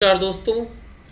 नमस्कार दोस्तों,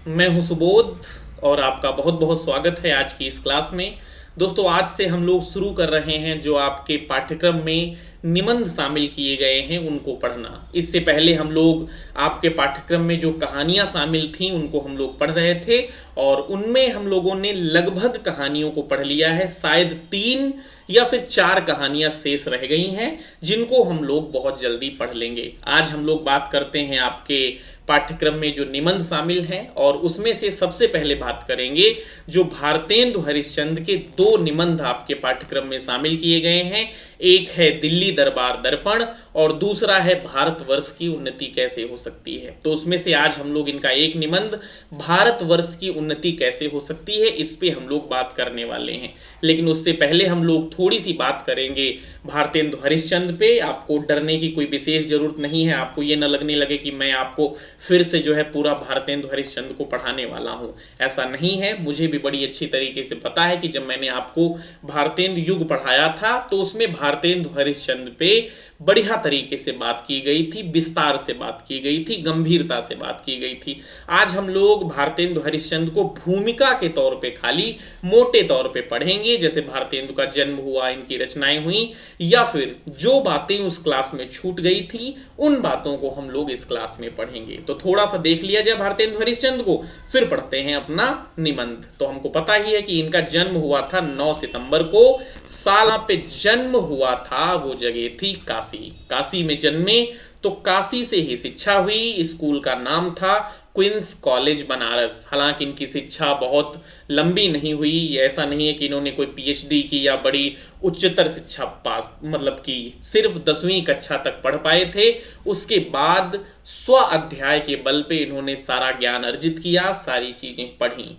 मैं हूं सुबोध और आपका बहुत बहुत स्वागत है आज की इस क्लास में। दोस्तों, आज से हम लोग शुरू कर रहे हैं जो आपके पाठ्यक्रम में निबंध शामिल किए गए हैं उनको पढ़ना। इससे पहले हम लोग आपके पाठ्यक्रम में जो कहानियां शामिल थीं उनको हम लोग पढ़ रहे थे और उनमें हम लोगों ने लगभग कहानियों को पढ़ लिया है। शायद 3 या फिर 4 कहानियां शेष रह गई हैं जिनको हम लोग बहुत जल्दी पढ़ लेंगे। आज हम लोग बात करते हैं आपके पाठ्यक्रम में जो निबंध शामिल हैं और उसमें से सबसे पहले बात करेंगे जो भारतेंदु हरिश्चंद्र के 2 निबंध आपके पाठ्यक्रम में शामिल किए गए हैं। एक है दिल्ली दरबार दर्पण और दूसरा है भारतवर्ष की उन्नति कैसे हो सकती है। तो उसमें से आज हम लोग इनका एक निबंध भारतवर्ष की उन्नति कैसे हो सकती है इस पे हम लोग बात करने वाले हैं। लेकिन उससे पहले हम लोग थोड़ी सी बात करेंगे भारतेंदु हरिश्चंद्र पे। आपको डरने की कोई विशेष जरूरत नहीं है। आपको ये न लगने लगे कि मैं आपको फिर से जो है पूरा भारतेंदु हरिश्चंद्र को पढ़ाने वाला हूं। ऐसा नहीं है। मुझे भी बड़ी अच्छी तरीके से पता है कि जब मैंने आपको भारतेंदु युग पढ़ाया था तो उसमें भारतेंदु हरिश्चंद्र पे बढ़िया तरीके से बात की गई थी, विस्तार से बात की गई थी, गंभीरता से बात की गई थी। आज हम लोग भारतेंदु हरिश्चंद्र को भूमिका के तौर पे खाली मोटे तौर पे पढ़ेंगे, जैसे भारतेंदु का जन्म हुआ, इनकी रचनाएं हुई, या फिर जो बातें उस क्लास में छूट गई थी उन बातों को हम लोग इस क्लास में पढ़ेंगे। तो थोड़ा सा देख लिया जाए भारतेंदु हरिश्चंद्र को, फिर पढ़ते हैं अपना निबंध। तो हमको पता ही है कि इनका जन्म हुआ था 9 सितंबर को। साल पे जन्म हुआ था वो जगह थी काशी। काशी में जन्मे तो काशी से ही शिक्षा हुई। स्कूल का नाम था क्वींस कॉलेज बनारस। हालांकि इनकी शिक्षा बहुत लंबी नहीं हुई। ऐसा नहीं है कि इन्होंने कोई पीएचडी की या बड़ी उच्चतर शिक्षा पास की। सिर्फ 10वीं कक्षा तक पढ़ पाए थे। उसके बाद स्व अध्याय के बल पे इन्होंने सारा ज्ञान अर्जित किया, सारी चीजें पढ़ी।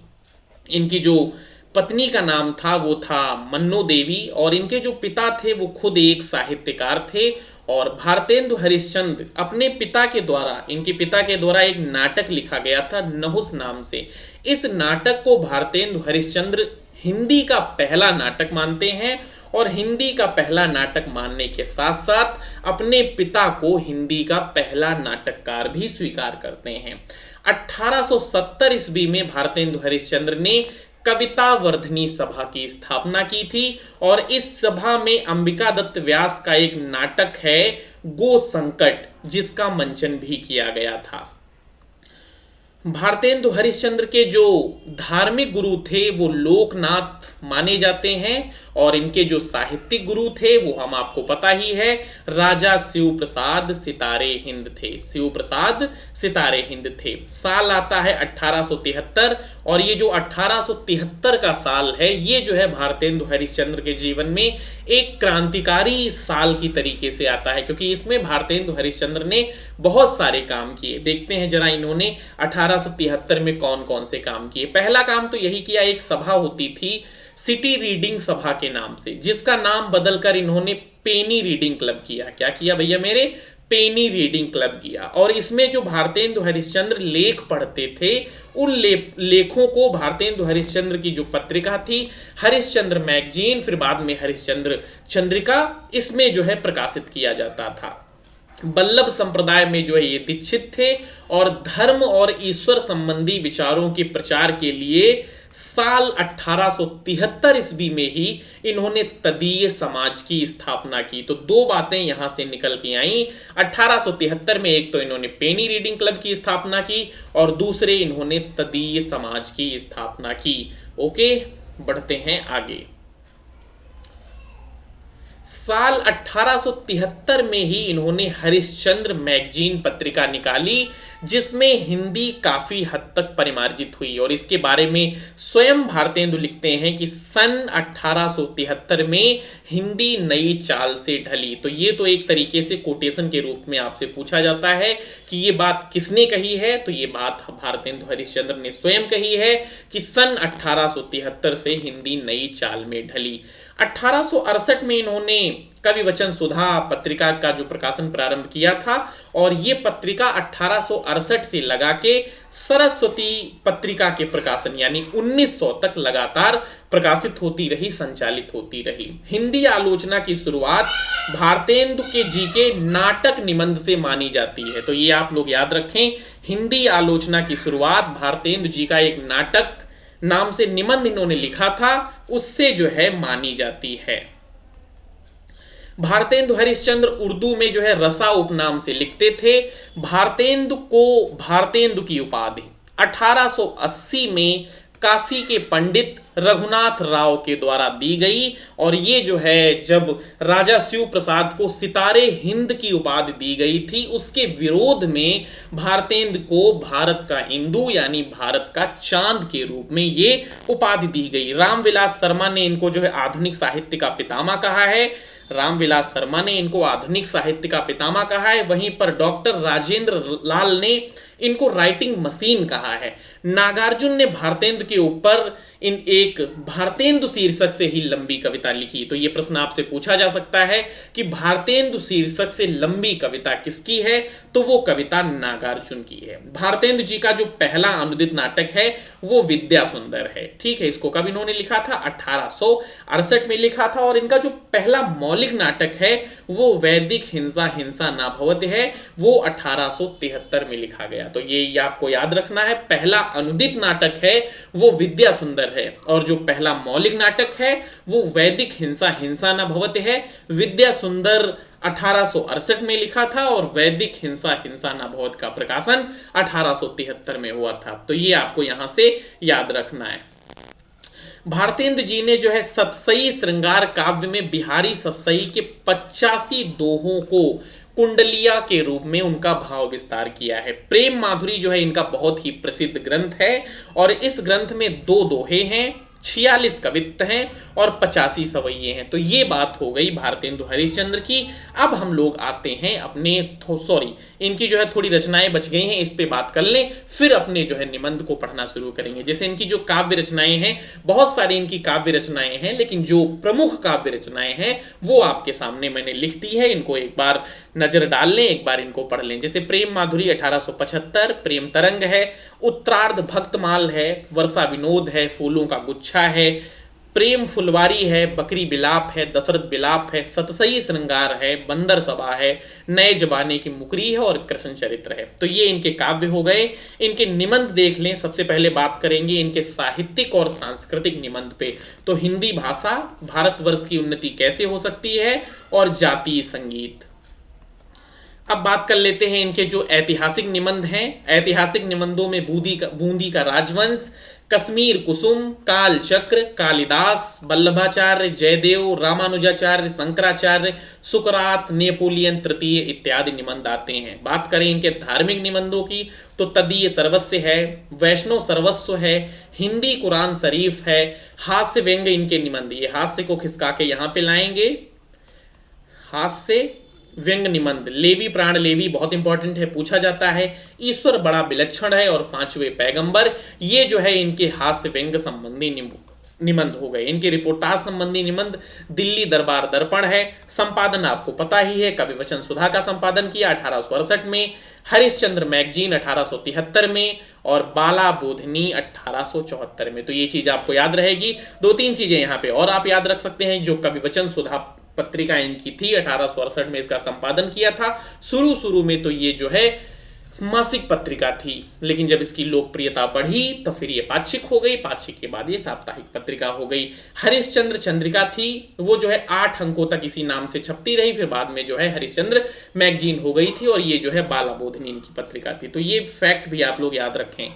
इनकी जो पत्नी का नाम था वो था मन्नो देवी और इनके जो पिता थे वो खुद एक साहित्यकार थे। और भारतेंदु हरिश्चंद्र अपने पिता के द्वारा, इनके पिता के द्वारा एक नाटक लिखा गया था नहुस नाम से। इस नाटक को भारतेंदु हरिश्चंद्र हिंदी का पहला नाटक मानते हैं और हिंदी का पहला नाटक मानने के साथ साथ अपने पिता को हिंदी का पहला नाटककार भी स्वीकार करते हैं। 1870 ईस्वी में भारतेंदु हरिश्चंद्र ने कविता वर्धनी सभा की स्थापना की थी और इस सभा में अंबिका दत्त व्यास का एक नाटक है गो संकट, जिसका मंचन भी किया गया था। भारतेंदु हरिश्चंद्र के जो धार्मिक गुरु थे वो लोकनाथ माने जाते हैं और इनके जो साहित्यिक गुरु थे वो हम आपको पता ही है, राजा शिव प्रसाद सितारे हिंद थे। शिव प्रसाद सितारे हिंद थे। साल आता है 1873 और ये जो 1873 का साल है ये जो है भारतेंदु हरिश्चंद्र के जीवन में एक क्रांतिकारी साल की तरीके से आता है, क्योंकि इसमें भारतेंदु हरिश्चंद्र ने बहुत सारे काम किए। देखते हैं जरा इन्होंने 1873 में कौन कौन से काम किए। पहला काम तो यही किया, एक सभा होती थी सिटी रीडिंग सभा के नाम से, जिसका नाम बदलकर इन्होंने पेनी रीडिंग क्लब किया। क्या किया भैया मेरे? पेनी रीडिंग क्लब किया। और इसमें जो भारतेंदु हरिश्चंद्र लेख पढ़ते थे उन लेखों को भारतेंदु हरिश्चंद्र की जो पत्रिका थी हरिश्चंद्र मैगजीन, फिर बाद में हरिश्चंद्र चंद्रिका, इसमें जो है प्रकाशित किया जाता था। बल्लभ संप्रदाय में जो है ये दीक्षित थे और धर्म और ईश्वर संबंधी विचारों के प्रचार के लिए साल 1873 ईस्वी में ही इन्होंने तदीय समाज की स्थापना की। तो 2 बातें यहां से निकल के आई 1873 में। एक तो इन्होंने पेनी रीडिंग क्लब की स्थापना की और दूसरे इन्होंने तदीय समाज की स्थापना की। ओके, बढ़ते हैं आगे। साल 1873 में ही इन्होंने हरिश्चंद्र मैगजीन पत्रिका निकाली, जिसमें हिंदी काफी हद तक परिमार्जित हुई। और इसके बारे में स्वयं भारतेंदु लिखते हैं कि सन 1873 में हिंदी नई चाल से ढली। तो ये तो एक तरीके से कोटेशन के रूप में आपसे पूछा जाता है कि ये बात किसने कही है, तो ये बात भारतेंदु हरिश्चंद्र ने स्वयं कही है कि सन 1873 से हिंदी नई चाल में ढली। 1868 में इन्होंने कवि वचन सुधा पत्रिका का जो प्रकाशन प्रारंभ किया था, और ये पत्रिका 1868 से लगा के सरस्वती पत्रिका के प्रकाशन यानी 1900 तक लगातार प्रकाशित होती रही, संचालित होती रही। हिंदी आलोचना की शुरुआत भारतेंदु के जी के नाटक निबंध से मानी जाती है। तो ये आप लोग याद रखें, हिंदी आलोचना की शुरुआत भारतेंदु जी का एक नाटक नाम से निबंध इन्होंने लिखा था, उससे जो है मानी जाती है। भारतेंदु हरिश्चंद्र उर्दू में जो है रसा उपनाम से लिखते थे। भारतेंदु को भारतेंदु की उपाधि 1880 में काशी के पंडित रघुनाथ राव के द्वारा दी गई, और ये जो है जब राजा शिव प्रसाद को सितारे हिंद की उपाधि दी गई थी, उसके विरोध में भारतेंदु को भारत का इंदु यानी भारत का चांद के रूप में ये उपाधि दी गई। रामविलास शर्मा ने इनको जो है आधुनिक साहित्य का पितामह कहा है। रामविलास शर्मा ने इनको आधुनिक साहित्य का पितामह कहा है। वहीं पर डॉक्टर राजेंद्र लाल ने इनको राइटिंग मशीन कहा है। नागार्जुन ने भारतेंदु के ऊपर इन एक भारतेंदु शीर्षक से ही लंबी कविता लिखी। तो ये प्रश्न आपसे पूछा जा सकता है कि भारतेंदु शीर्षक से लंबी कविता किसकी है, तो वो कविता नागार्जुन की है। भारतेंदु जी का जो पहला अनुदित नाटक है वो विद्या सुंदर है। ठीक है, इसको कब इन्होंने लिखा था? 1868 में लिखा था। और इनका जो पहला मौलिक नाटक है वो वैदिक हिंसा हिंसा ना भवति है, वो 1873 में लिखा गया। तो ये आपको याद रखना है, पहला अनुदित नाटक है वो विद्या सुंदर है, और जो पहला मौलिक नाटक है वो वैदिक हिंसा हिंसा न भवति है। विद्या सुंदर 1868 में लिखा था, और वैदिक हिंसा हिंसा न भवत का प्रकाशन 1873 में हुआ था। तो ये आपको यहां से याद रखना है। भारतेंदु जी ने जो है सतसई श्रृंगार काव्य में बिहारी सतसई के 85 दोहों को कुंडलिया के रूप में उनका भाव विस्तार किया है। प्रेम माधुरी जो है इनका बहुत ही प्रसिद्ध ग्रंथ है, और इस ग्रंथ में 2 दोहे हैं, 46 कवित्त हैं और 85 सवैये हैं। तो ये बात हो गई भारतेंदु हरिश्चंद्र की। अब हम लोग आते हैं अपने इनकी जो है थोड़ी रचनाएं बच गई हैं, इस पे बात कर लें, फिर अपने जो है निबंध को पढ़ना शुरू करेंगे। जैसे इनकी जो काव्य रचनाएं हैं, बहुत सारी इनकी काव्य रचनाएं हैं, लेकिन जो प्रमुख काव्य रचनाएं हैं वो आपके सामने मैंने लिख दी है। इनको एक बार नजर डाल लें, एक बार इनको पढ़ लें। जैसे प्रेम माधुरी 1875, प्रेम तरंग है, उत्तरार्ध भक्तमाल है, वर्षा विनोद है, फूलों का गुच्छा है, प्रेम फुलवारी है, बकरी बिलाप है, दशरथ बिलाप है, सतसई श्रृंगार है, बंदर सभा है, नए जमाने की मुकरी है और कृष्ण चरित्र है। तो ये इनके काव्य हो गए। इनके निबंध देख लें। सबसे पहले बात करेंगे इनके साहित्यिक और सांस्कृतिक निबंध पे। तो हिंदी भाषा, भारतवर्ष की उन्नति कैसे हो सकती है, और जातीय संगीत। अब बात कर लेते हैं इनके जो ऐतिहासिक निबंध हैं। ऐतिहासिक निबंधों में बूंदी का राजवंश, कश्मीर कुसुम, काल चक्र, कालिदास, वल्लभाचार्य, जयदेव, रामानुजाचार्य, शंकराचार्य, सुकरात, नेपोलियन तृतीय इत्यादि निबंध आते हैं। बात करें इनके धार्मिक निबंधों की तो तदीय सर्वस्व है, वैष्णव सर्वस्व है, हिंदी कुरान शरीफ है, हास्य व्यंग्य इनके निबंध। ये हास्य को खिसका के यहाँ पे लाएंगे, हास्य व्यंग निबंध। लेवी प्राण लेवी बहुत इंपॉर्टेंट है, पूछा जाता है। ईश्वर बड़ा विलक्षण है और 5वें पैगंबर, ये जो है इनके हास्य व्यंग संबंधी निबंध हो गए। इनके रिपोर्टाज संबंधी निबंध दिल्ली दरबार दर्पण है। संपादन आपको पता ही है, कवि वचन सुधा का संपादन किया 1868 में, हरिश्चंद्र मैगजीन 1873 में, और बाला बोधनी 1874 में। तो ये चीज आपको याद रहेगी। 2-3 चीजें यहाँ पे और आप याद रख सकते हैं। जो कवि वचन सुधा पत्रिका इनकी थी, 1868 में इसका संपादन किया था। शुरू में तो ये जो है मासिक पत्रिका थी, लेकिन जब इसकी लोकप्रियता बढ़ी तो फिर ये पाक्षिक हो गई। पाक्षिक के बाद ये साप्ताहिक पत्रिका हो गई। हरिश्चंद्र चंद्रिका थी, वो जो है 8 अंकों तक इसी नाम से छपती रही। फिर बाद में जो है हरिश्चंद्र मैगजीन हो गई थी, और ये जो है बाला बोधनी इनकी पत्रिका थी। तो ये फैक्ट भी आप लोग याद रखें।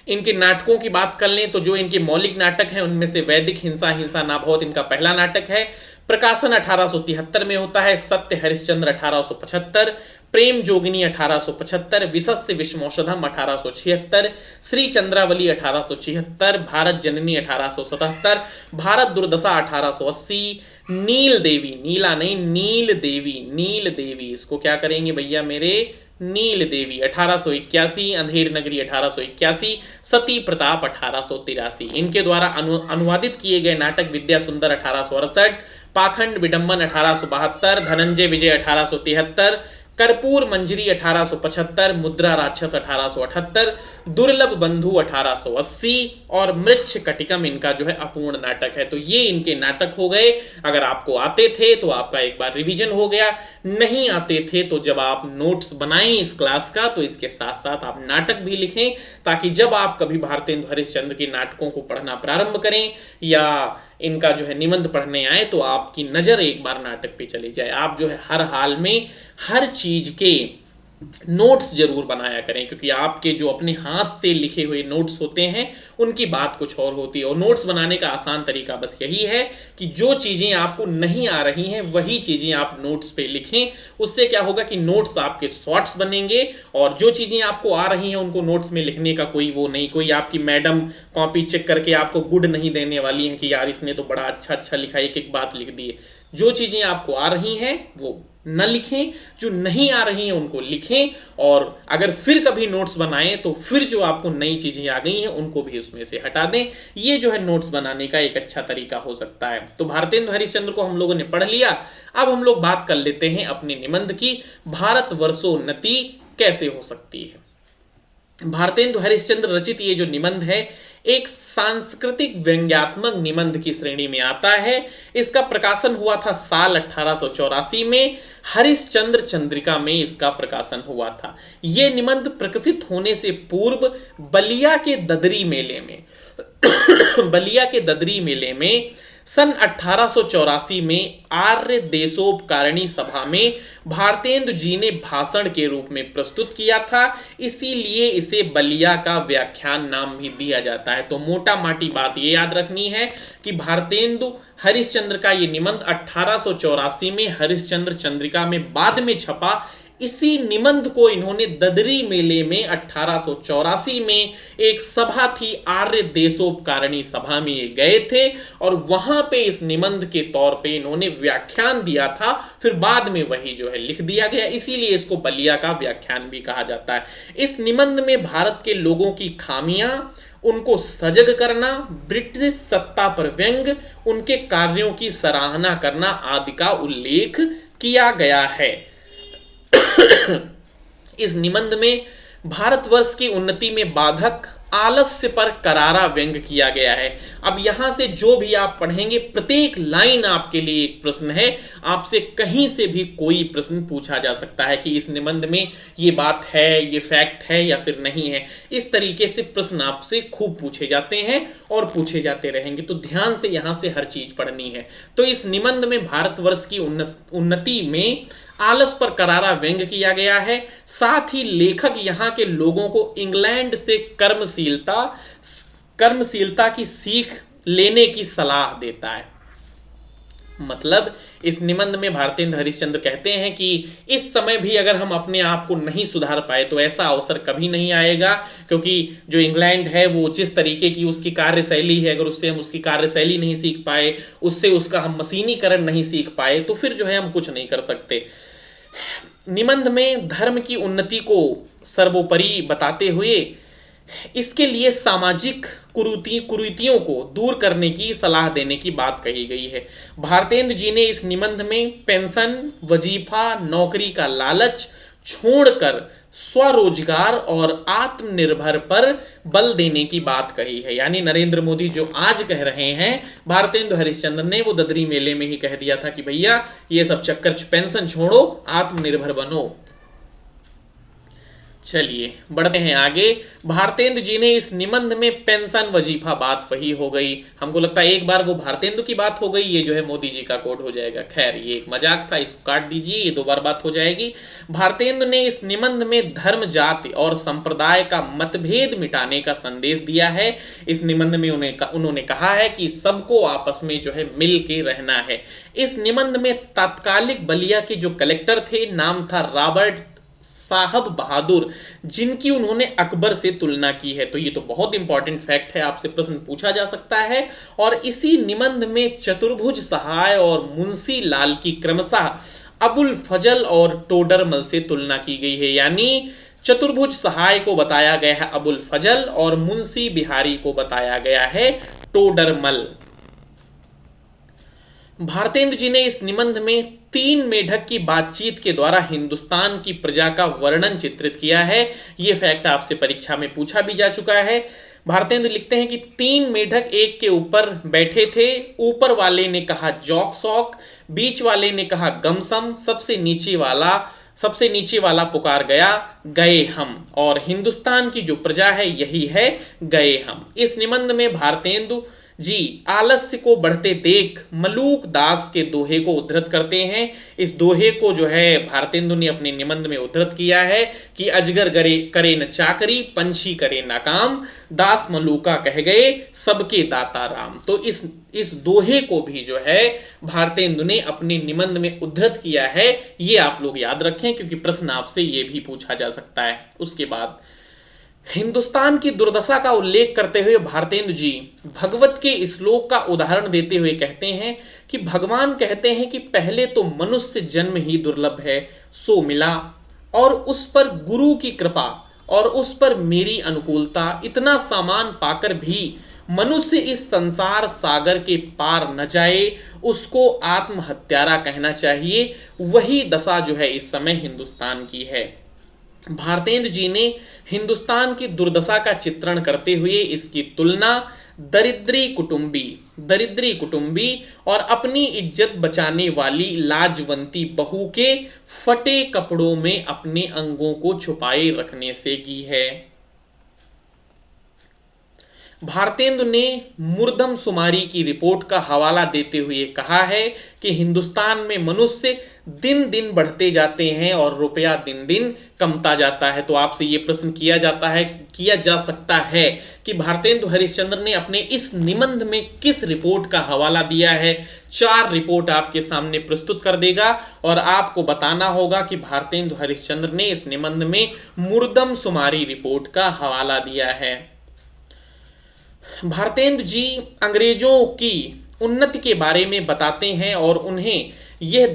इनके नाटकों की बात कर लें तो जो इनके मौलिक नाटक हैं उनमें से वैदिक हिंसा हिंसा ना भवत इनका पहला नाटक है। प्रकाशन 1873 में होता है। सत्य हरिश्चंद्र 1875, प्रेम जोगिनी 1875, विशस्य विषमौषधम 1876, श्री चंद्रावली 1876, भारत जननी 1877, भारत दुर्दशा 1880, नील देवी, नीला नहीं नील देवी, नील देवी, इसको क्या करेंगे भैया मेरे, नील देवी 1881, अंधेर नगरी 1881, सती प्रताप 1883। इनके द्वारा अनुवादित किए गए नाटक विद्या सुंदर 1868, पाखंड विडंबन 1872, धनंजय विजय 1873, कर्पूर मंजरी 1875, मुद्रा राक्षस 1878, दुर्लभ बंधु 1880 और मृच्छ कटिकम इनका जो है अपूर्ण नाटक है। तो ये इनके नाटक हो गए। अगर आपको आते थे तो आपका एक बार रिवीजन हो गया, नहीं आते थे तो जब आप नोट्स बनाएं इस क्लास का तो इसके साथ साथ आप नाटक भी लिखें, ताकि जब आप कभी भारतेंदु हरिश्चंद्र के नाटकों को पढ़ना प्रारंभ करें या इनका जो है निबंध पढ़ने आए तो आपकी नजर एक बार नाटक पे चली जाए। आप जो है हर हाल में हर चीज के नोट्स जरूर बनाया करें, क्योंकि आपके जो अपने हाथ से लिखे हुए नोट्स होते हैं उनकी बात कुछ और होती है। और नोट्स बनाने का आसान तरीका बस यही है कि जो चीजें आपको नहीं आ रही हैं वही चीजें आप नोट्स पे लिखें। उससे क्या होगा कि नोट्स आपके शॉर्ट्स बनेंगे, और जो चीजें आपको आ रही हैं उनको नोट्स में लिखने का कोई वो नहीं, कोई आपकी मैडम कॉपी चेक करके आपको गुड नहीं देने वाली है कि यार इसने तो बड़ा अच्छा लिखा, एक एक बात लिख दी है। जो चीजें आपको आ रही हैं वो न लिखें, जो नहीं आ रही हैं उनको लिखें, और अगर फिर कभी नोट्स बनाएं तो फिर जो आपको नई चीजें आ गई हैं उनको भी उसमें से हटा दें। ये जो है नोट्स बनाने का एक अच्छा तरीका हो सकता है। तो भारतेंदु हरिश्चंद्र को हम लोगों ने पढ़ लिया। अब हम लोग बात कर लेते हैं अपने निबंध की, भारतवर्षोन्नति कैसे हो सकती है। भारतेंदु हरिश्चंद्र रचित ये जो निबंध है एक सांस्कृतिक व्यंग्यात्मक निबंध की श्रेणी में आता है। इसका प्रकाशन हुआ था साल 1884 में, हरिश्चंद्र चंद्रिका में इसका प्रकाशन हुआ था। यह निबंध प्रकाशित होने से पूर्व बलिया के ददरी मेले में बलिया के ददरी मेले में सन 1884 में आर्य देशोपकारिणी सभा में भारतेंदु जी ने भाषण के रूप में प्रस्तुत किया था, इसीलिए इसे बलिया का व्याख्यान नाम भी दिया जाता है। तो मोटा माटी बात ये याद रखनी है कि भारतेंदु हरिश्चंद्र का ये निबंध 1884 में हरिश्चंद्र चंद्रिका में बाद में छपा। इसी निबंध को इन्होंने ददरी मेले में 1884 में एक सभा थी, आर्य देशोपकारिणी सभा में ये गए थे और वहां पे इस निबंध के तौर पे इन्होंने व्याख्यान दिया था। फिर बाद में वही जो है लिख दिया गया, इसीलिए इसको बलिया का व्याख्यान भी कहा जाता है। इस निबंध में भारत के लोगों की खामियां, उनको सजग करना, ब्रिटिश सत्ता पर व्यंग, उनके कार्यों की सराहना करना आदि का उल्लेख किया गया है। इस निबंध में भारतवर्ष की उन्नति में बाधक आलस्य पर करारा व्यंग किया गया है। अब यहां से जो भी आप पढ़ेंगे प्रत्येक लाइन आपके लिए एक प्रश्न है। आपसे कहीं से भी कोई प्रश्न पूछा जा सकता है कि इस निबंध में ये बात है, ये फैक्ट है या फिर नहीं है। इस तरीके से प्रश्न आपसे खूब पूछे जाते हैं और पूछे जाते रहेंगे, तो ध्यान से यहां से हर चीज पढ़नी है। तो इस निबंध में भारतवर्ष की उन्नति में आलस पर करारा व्यंग किया गया है। साथ ही लेखक यहाँ के लोगों को इंग्लैंड से कर्मशीलता की सीख लेने की सलाह देता है। मतलब इस निबंध में भारतेंदु हरिश्चंद्र कहते हैं कि इस समय भी अगर हम अपने आप को नहीं सुधार पाए तो ऐसा अवसर कभी नहीं आएगा, क्योंकि जो इंग्लैंड है वो जिस तरीके की उसकी कार्यशैली है, अगर उससे हम उसकी कार्यशैली नहीं सीख पाए, उससे उसका हम मशीनीकरण नहीं सीख पाए तो फिर जो है हम कुछ नहीं कर सकते। निबंध में धर्म की उन्नति को सर्वोपरि बताते हुए इसके लिए सामाजिक कुरीतियों को दूर करने की सलाह देने की बात कही गई है। भारतेंदु जी ने इस निबंध में पेंशन, वजीफा, नौकरी का लालच छोड़कर स्वरोजगार और आत्मनिर्भर पर बल देने की बात कही है। यानी नरेंद्र मोदी जो आज कह रहे हैं, भारतेंदु हरिश्चंद्र ने वो ददरी मेले में ही कह दिया था कि भैया ये सब चक्कर, पेंशन छोड़ो, आत्मनिर्भर बनो। चलिए बढ़ते हैं आगे। भारतेंदु जी ने इस निबंध में पेंशन, वजीफा, बात वही हो गई। हमको लगता है एक बार वो भारतेंदु की बात हो गई, ये जो है मोदी जी का कोड हो जाएगा। खैर ये एक मजाक था, इसको काट दीजिए, ये 2 बार बात हो जाएगी। भारतेंदु ने इस निबंध में धर्म, जाति और संप्रदाय का मतभेद मिटाने का संदेश दिया है। इस निबंध में उन्होंने कहा है कि सबको आपस में जो है मिल के रहना है। इस निबंध में तत्कालिक बलिया के जो कलेक्टर थे, नाम था रॉबर्ट साहब बहादुर, जिनकी उन्होंने अकबर से तुलना की है। तो ये तो बहुत इंपॉर्टेंट फैक्ट है, आपसे प्रश्न पूछा जा सकता है। और इसी निबंध में चतुर्भुज सहाय और मुंशी लाल की क्रमशः अबुल फजल और टोडरमल से तुलना की गई है। यानी चतुर्भुज सहाय को बताया गया है अबुल फजल और मुंशी बिहारी को बताया गया है टोडरमल। भारतेंदु जी ने इस निबंध में 3 मेढक की बातचीत के द्वारा हिंदुस्तान की प्रजा का वर्णन चित्रित किया है। यह फैक्ट आपसे परीक्षा में पूछा भी जा चुका है। भारतेंदु लिखते हैं कि 3 मेढक एक के ऊपर बैठे थे। ऊपर वाले ने कहा जौक सौक, बीच वाले ने कहा गमसम, सबसे नीचे वाला पुकार गया गए हम। और हिंदुस्तान की जो प्रजा है यही है गए हम। इस निबंध में भारतेंदु जी आलस्य को बढ़ते देख मलूक दास के दोहे को उद्धृत करते हैं। इस दोहे को जो है भारतेंदु ने अपने निबंध में उद्धृत किया है कि अजगर करे न चाकरी, पंछी करे न काम, दास मलूका कह गए सबके दाता राम। तो इस दोहे को भी जो है भारतेंदु ने अपने निबंध में उद्धृत किया है। ये आप लोग याद रखें क्योंकि प्रश्न आपसे ये भी पूछा जा सकता है। उसके बाद हिंदुस्तान की दुर्दशा का उल्लेख करते हुए भारतेंदु जी भगवत के श्लोक का उदाहरण देते हुए कहते हैं कि भगवान कहते हैं कि पहले तो मनुष्य जन्म ही दुर्लभ है सो मिला, और उस पर गुरु की कृपा और उस पर मेरी अनुकूलता, इतना सामान पाकर भी मनुष्य इस संसार सागर के पार न जाए, उसको आत्महत्यारा कहना चाहिए। वही दशा जो है इस समय हिंदुस्तान की है। भारतेंदु जी ने हिंदुस्तान की दुर्दशा का चित्रण करते हुए इसकी तुलना दरिद्री कुटुंबी और अपनी इज्जत बचाने वाली लाजवंती बहू के फटे कपड़ों में अपने अंगों को छुपाए रखने से की है। भारतेंदु ने मुर्दम शुमारी की रिपोर्ट का हवाला देते हुए कहा है कि हिंदुस्तान में मनुष्य दिन दिन बढ़ते जाते हैं और रुपया दिन दिन कमता जाता है। तो आपसे ये प्रश्न किया जा सकता है कि भारतेंदु हरिश्चंद्र ने अपने इस निबंध में किस रिपोर्ट का हवाला दिया है। 4 रिपोर्ट आपके सामने प्रस्तुत कर देगा और आपको बताना होगा कि भारतेंदु हरिश्चंद्र ने इस निबंध में मुर्दम शुमारी रिपोर्ट का हवाला दिया है। भारतेंदु जी अंग्रेजों की उन्नति के बारे में बताते हैं और उन्हें यह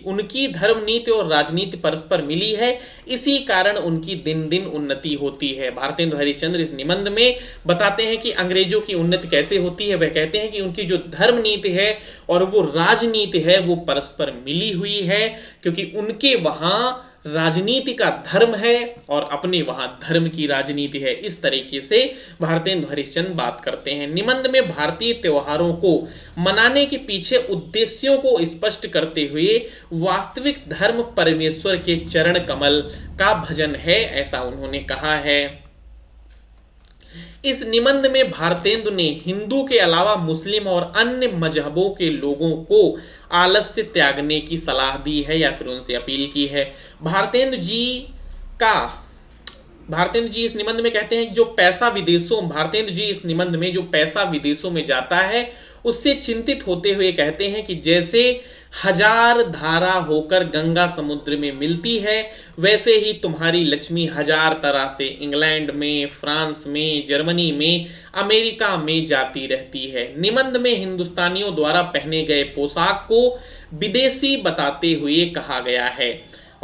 उनकी धर्म नीति और राजनीति परस्पर मिली है, इसी कारण उनकी दिन दिन उन्नति होती है। भारतेंदु हरिश्चंद्र इस निबंध में बताते हैं कि अंग्रेजों की उन्नति कैसे होती है। वह कहते हैं कि उनकी जो धर्म नीति है और वो राजनीति है वो परस्पर मिली हुई है, क्योंकि उनके वहां राजनीति का धर्म है और अपने वहां धर्म की राजनीति है। इस तरीके से भारतेंदु हरिश्चंद्र बात करते हैं। निबंध में भारतीय त्योहारों को मनाने के पीछे उद्देश्यों को स्पष्ट करते हुए वास्तविक धर्म परमेश्वर के चरण कमल का भजन है, ऐसा उन्होंने कहा है। इस निबंध में भारतेंदु ने हिंदू के अलावा मुस्लिम और अन्य मजहबों के लोगों को आलस्य त्यागने की सलाह दी है या फिर उनसे अपील की है। भारतेंदु जी इस निबंध में कहते हैं भारतेंदु जी इस निबंध में जो पैसा विदेशों में जाता है उससे चिंतित होते हुए कहते हैं कि जैसे 1000 धारा होकर गंगा समुद्र में मिलती है, वैसे ही तुम्हारी लक्ष्मी 1000 तरह से इंग्लैंड में, फ्रांस में, जर्मनी में, अमेरिका में जाती रहती है। निबंध में हिंदुस्तानियों द्वारा पहने गए पोशाक को विदेशी बताते हुए कहा गया है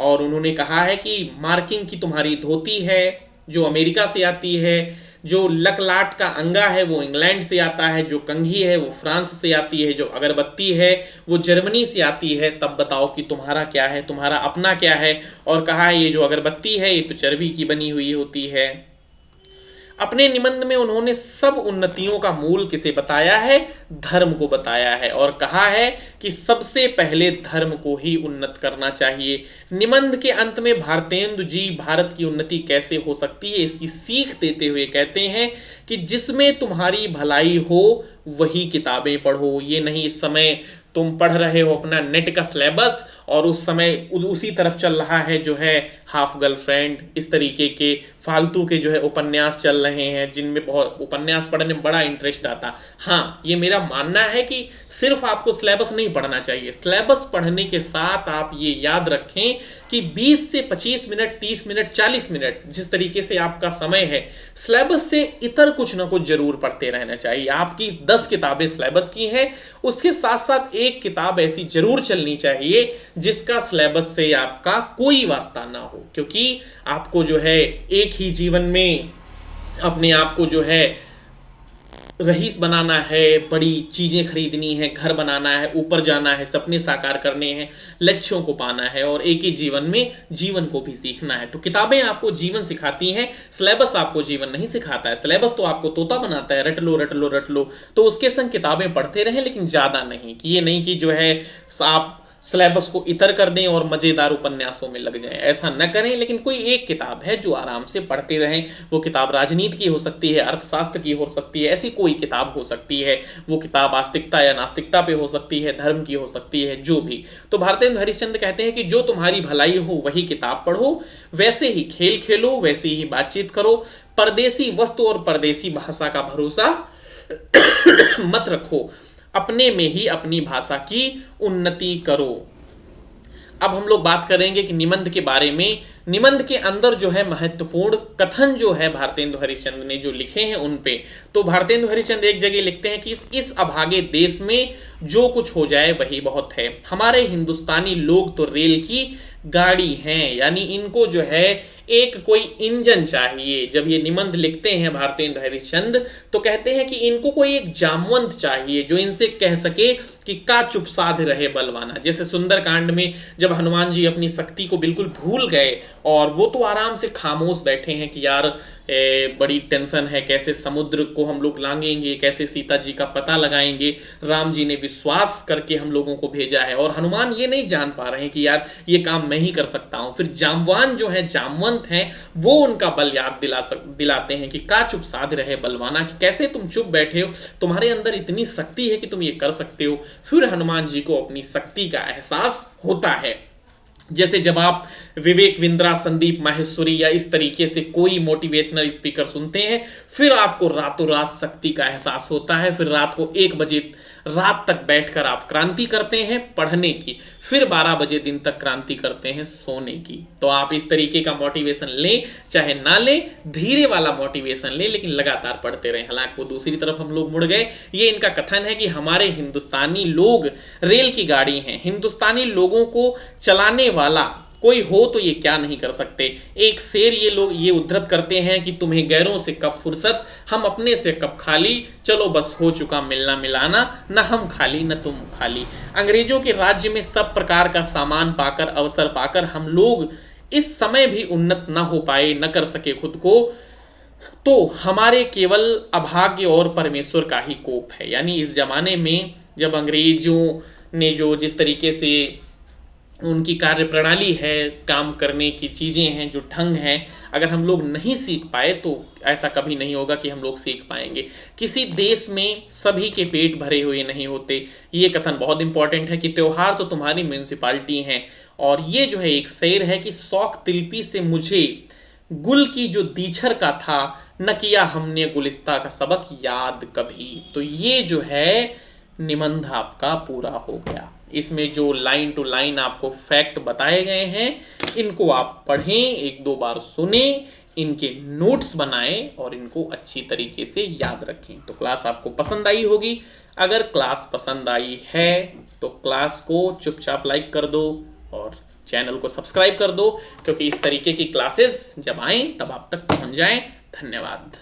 और उन्होंने कहा है कि मार्किंग की तुम्हारी धोती है जो अमेरिका से आती है, जो लकलाट का अंगा है वो इंग्लैंड से आता है, जो कंघी है वो फ्रांस से आती है, जो अगरबत्ती है वो जर्मनी से आती है। तब बताओ कि तुम्हारा क्या है, तुम्हारा अपना क्या है। और कहा ये जो अगरबत्ती है ये तो चर्बी की बनी हुई होती है। अपने निबंध में उन्होंने सब उन्नतियों का मूल किसे बताया है? धर्म को बताया है और कहा है कि सबसे पहले धर्म को ही उन्नत करना चाहिए। निबंध के अंत में भारतेंदु जी भारत की उन्नति कैसे हो सकती है इसकी सीख देते हुए कहते हैं कि जिसमें तुम्हारी भलाई हो वही किताबें पढ़ो। ये नहीं इस समय तुम पढ़ रहे हो अपना नेट का सिलेबस और उस समय उसी तरफ चल रहा है जो है हाफ गर्लफ्रेंड, इस तरीके के फालतू के जो है उपन्यास चल रहे हैं जिनमें बहुत उपन्यास पढ़ने में बड़ा इंटरेस्ट आता। हाँ, ये मेरा मानना है कि सिर्फ आपको सिलेबस नहीं पढ़ना चाहिए। सिलेबस पढ़ने के साथ आप ये याद रखें कि 20 से 25 मिनट, 30 मिनट, 40 मिनट, जिस तरीके से आपका समय है, सिलेबस से इतर कुछ ना कुछ जरूर पढ़ते रहना चाहिए। आपकी 10 किताबें सिलेबस की हैं, उसके साथ साथ एक किताब ऐसी जरूर चलनी चाहिए जिसका सिलेबस से आपका कोई वास्ता ना हो, क्योंकि आपको जो है एक ही जीवन में अपने आप को जो है रईस बनाना है, बड़ी चीजें खरीदनी है, घर बनाना है, ऊपर जाना है, सपने साकार करने हैं, लक्ष्यों को पाना है और एक ही जीवन में जीवन को भी सीखना है। तो किताबें आपको जीवन सिखाती हैं, सिलेबस आपको जीवन नहीं सिखाता है। सिलेबस तो आपको तोता बनाता है, रट लो रट लो रट लो। तो उसके संग किताबें पढ़ते रहें, लेकिन ज्यादा नहीं, कि ये नहीं कि जो है आप सिलेबस को इतर कर दें और मजेदार उपन्यासों में लग जाएं, ऐसा न करें। लेकिन कोई एक किताब है जो आराम से पढ़ते रहें। वो किताब राजनीति की हो सकती है, अर्थशास्त्र की हो सकती है, ऐसी कोई किताब हो सकती है। वो किताब आस्तिकता या नास्तिकता पे हो सकती है, धर्म की हो सकती है, जो भी। तो भारतेंदु हरिश्चंद्र कहते हैं कि जो तुम्हारी भलाई हो वही किताब पढ़ो, वैसे ही खेल खेलो, वैसे ही बातचीत करो, परदेसी वस्तु और परदेसी भाषा का भरोसा मत रखो, अपने में ही अपनी भाषा की उन्नति करो। अब हम लोग बात करेंगे कि निबंध के बारे में। निबंध के अंदर जो है महत्वपूर्ण कथन जो है भारतेंदु हरिश्चंद्र ने जो लिखे हैं उन पे। तो भारतेंदु हरिश्चंद्र एक जगह लिखते हैं कि इस अभागे देश में जो कुछ हो जाए वही बहुत है। हमारे हिंदुस्तानी लोग तो रेल की गाड़ी हैं, यानी इनको जो है एक कोई इंजन चाहिए। जब ये निबंध लिखते हैं भारतेंदु हरिश्चंद्र तो कहते हैं कि इनको कोई एक जामवंत चाहिए जो इनसे कह सके कि का चुप साध रहे बलवाना। जैसे सुंदरकांड में जब हनुमान जी अपनी शक्ति को बिल्कुल भूल गए और वो तो आराम से खामोश बैठे हैं कि यार बड़ी टेंशन है, कैसे समुद्र को हम लोग लांघेंगे, कैसे सीता जी का पता लगाएंगे, राम जी ने विश्वास करके हम लोगों को भेजा है। और हनुमान ये नहीं जान पा रहे हैं कि यार ये काम मैं ही कर सकता हूं। फिर जामवान जो है, जामवंत हैं, वो उनका बल याद दिलाते हैं कि का चुप साध रहे बलवाना, कि कैसे तुम चुप बैठे हो, तुम्हारे अंदर इतनी शक्ति है कि तुम ये कर सकते हो। फिर हनुमान जी को अपनी शक्ति का एहसास होता है। जैसे जब आप विवेक विंद्रा, संदीप माहेश्वरी या इस तरीके से कोई मोटिवेशनल स्पीकर सुनते हैं, फिर आपको रातों रात शक्ति का एहसास होता है। फिर रात को 1 बजे रात तक बैठकर आप क्रांति करते हैं पढ़ने की, फिर 12 बजे दिन तक क्रांति करते हैं सोने की। तो आप इस तरीके का मोटिवेशन लें, चाहे ना लें, धीरे वाला मोटिवेशन लें, लेकिन लगातार पढ़ते रहें। हालांकि वो दूसरी तरफ हम लोग मुड़ गए। ये इनका कथन है कि हमारे हिंदुस्तानी लोग रेल की गाड़ी हैं, हिंदुस्तानी लोगों को चलाने वाला कोई हो तो ये क्या नहीं कर सकते। एक शेर ये लोग ये उद्धृत करते हैं कि तुम्हें गैरों से कब फुर्सत, हम अपने से कब खाली, चलो बस हो चुका मिलना मिलाना, न हम खाली न तुम खाली। अंग्रेजों के राज्य में सब प्रकार का सामान पाकर, अवसर पाकर हम लोग इस समय भी उन्नत न हो पाए, न कर सके खुद को, तो हमारे केवल अभाग्य और परमेश्वर का ही कोप है। यानी इस जमाने में जब अंग्रेजों ने जो जिस तरीके से उनकी कार्य प्रणाली है, काम करने की चीज़ें हैं, जो ढंग हैं, अगर हम लोग नहीं सीख पाए तो ऐसा कभी नहीं होगा कि हम लोग सीख पाएंगे। किसी देश में सभी के पेट भरे हुए नहीं होते। ये कथन बहुत इंपॉर्टेंट है कि त्योहार तो तुम्हारी म्यूनसिपालिटी हैं। और ये जो है एक शेर है कि शौक तिलपी से मुझे गुल की जो दीछर का था, न किया हमने गुलिस्ता का सबक याद कभी। तो ये जो है निबंध आपका पूरा हो गया। इसमें जो लाइन टू लाइन आपको फैक्ट बताए गए हैं, इनको आप पढ़ें, 1-2 बार सुने, इनके नोट्स बनाएं और इनको अच्छी तरीके से याद रखें। तो क्लास आपको पसंद आई होगी। अगर क्लास पसंद आई है तो क्लास को चुपचाप लाइक कर दो और चैनल को सब्सक्राइब कर दो, क्योंकि इस तरीके की क्लासेस जब आएं तब आप तक पहुंच जाएं। धन्यवाद।